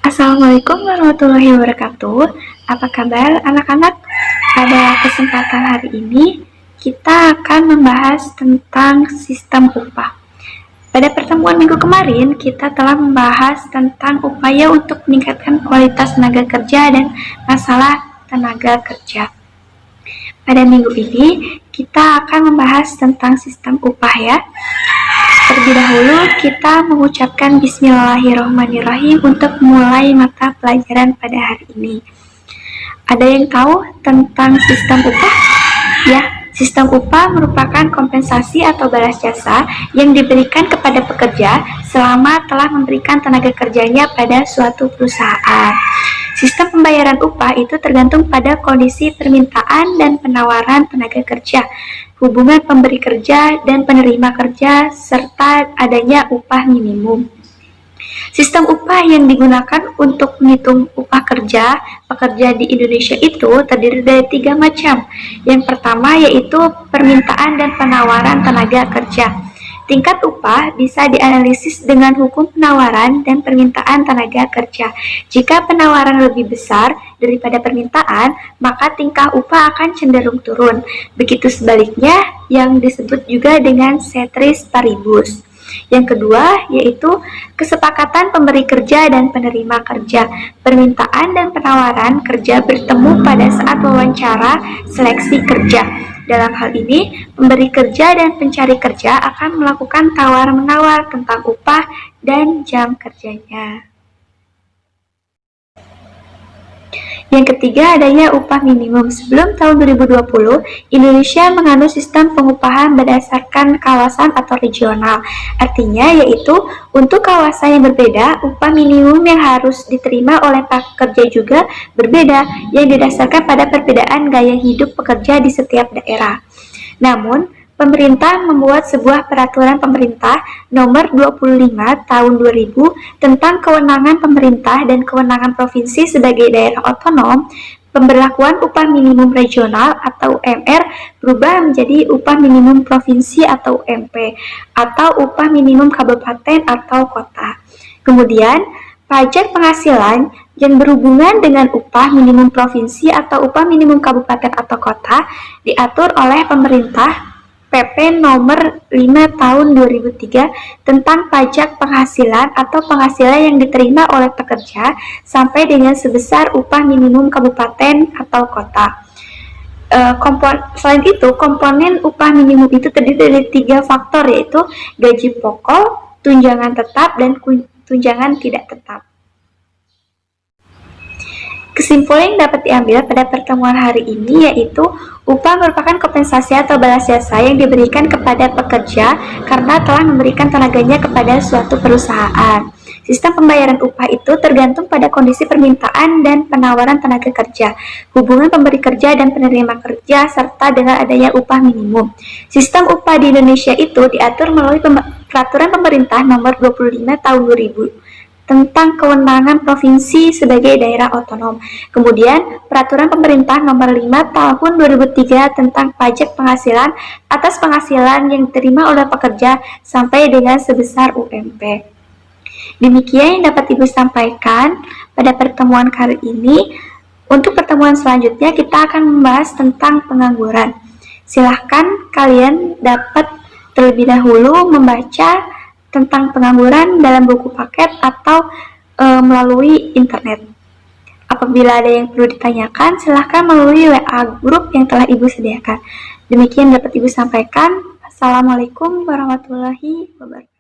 Assalamualaikum warahmatullahi wabarakatuh. Apa kabar anak-anak? Pada kesempatan hari ini, kita akan membahas tentang sistem upah. Pada pertemuan minggu kemarin, kita telah membahas tentang upaya untuk meningkatkan kualitas tenaga kerja dan masalah tenaga kerja. Pada minggu ini, kita akan membahas tentang sistem upah ya. Terlebih dahulu, kita mengucapkan Bismillahirrahmanirrahim untuk mulai mata pelajaran pada hari ini. Ada yang tahu tentang sistem upah? Ya, sistem upah merupakan kompensasi atau balas jasa yang diberikan kepada pekerja selama telah memberikan tenaga kerjanya pada suatu perusahaan. Sistem pembayaran upah itu tergantung pada kondisi permintaan dan penawaran tenaga kerja, hubungan pemberi kerja dan penerima kerja, serta adanya upah minimum. Sistem upah yang digunakan untuk menghitung upah kerja pekerja di Indonesia itu terdiri dari 3 macam. Yang pertama yaitu permintaan dan penawaran tenaga kerja. Tingkat upah bisa dianalisis dengan hukum penawaran dan permintaan tenaga kerja. Jika penawaran lebih besar daripada permintaan, maka tingkah upah akan cenderung turun. Begitu sebaliknya, yang disebut juga dengan ceteris paribus. Yang kedua yaitu kesepakatan pemberi kerja dan penerima kerja. Permintaan dan penawaran kerja bertemu pada saat wawancara seleksi kerja. Dalam hal ini, pemberi kerja dan pencari kerja akan melakukan tawar-menawar tentang upah dan jam kerjanya. Yang ketiga adanya upah minimum. Sebelum tahun 2020, Indonesia menganut sistem pengupahan berdasarkan kawasan atau regional. Artinya yaitu untuk kawasan yang berbeda, upah minimum yang harus diterima oleh pekerja juga berbeda yang didasarkan pada perbedaan gaya hidup pekerja di setiap daerah. Namun, pemerintah membuat sebuah peraturan pemerintah nomor 25 tahun 2000 tentang kewenangan pemerintah dan kewenangan provinsi sebagai daerah otonom. Pemberlakuan upah minimum regional atau UMR berubah menjadi upah minimum provinsi atau UMP atau upah minimum kabupaten atau kota. Kemudian, pajak penghasilan yang berhubungan dengan upah minimum provinsi atau upah minimum kabupaten atau kota diatur oleh pemerintah PP nomor 5 tahun 2003 tentang pajak penghasilan atau penghasilan yang diterima oleh pekerja sampai dengan sebesar upah minimum kabupaten atau kota. Selain itu, komponen upah minimum itu terdiri dari 3 faktor yaitu gaji pokok, tunjangan tetap, dan tunjangan tidak tetap. Kesimpulan yang dapat diambil pada pertemuan hari ini yaitu upah merupakan kompensasi atau balas jasa yang diberikan kepada pekerja karena telah memberikan tenaganya kepada suatu perusahaan. Sistem pembayaran upah itu tergantung pada kondisi permintaan dan penawaran tenaga kerja, hubungan pemberi kerja dan penerima kerja, serta dengan adanya upah minimum. Sistem upah di Indonesia itu diatur melalui peraturan pemerintah nomor 25 tahun 2000 tentang kewenangan provinsi sebagai daerah otonom. Kemudian, peraturan pemerintah nomor 5 tahun 2003 tentang pajak penghasilan atas penghasilan yang diterima oleh pekerja sampai dengan sebesar UMP. Demikian yang dapat Ibu sampaikan pada pertemuan kali ini. Untuk pertemuan selanjutnya kita akan membahas tentang pengangguran. Silahkan kalian dapat terlebih dahulu membaca tentang pengangguran dalam buku paket atau melalui internet. Apabila ada yang perlu ditanyakan, silahkan melalui WA grup yang telah Ibu sediakan. Demikian dapat Ibu sampaikan. Assalamualaikum warahmatullahi wabarakatuh.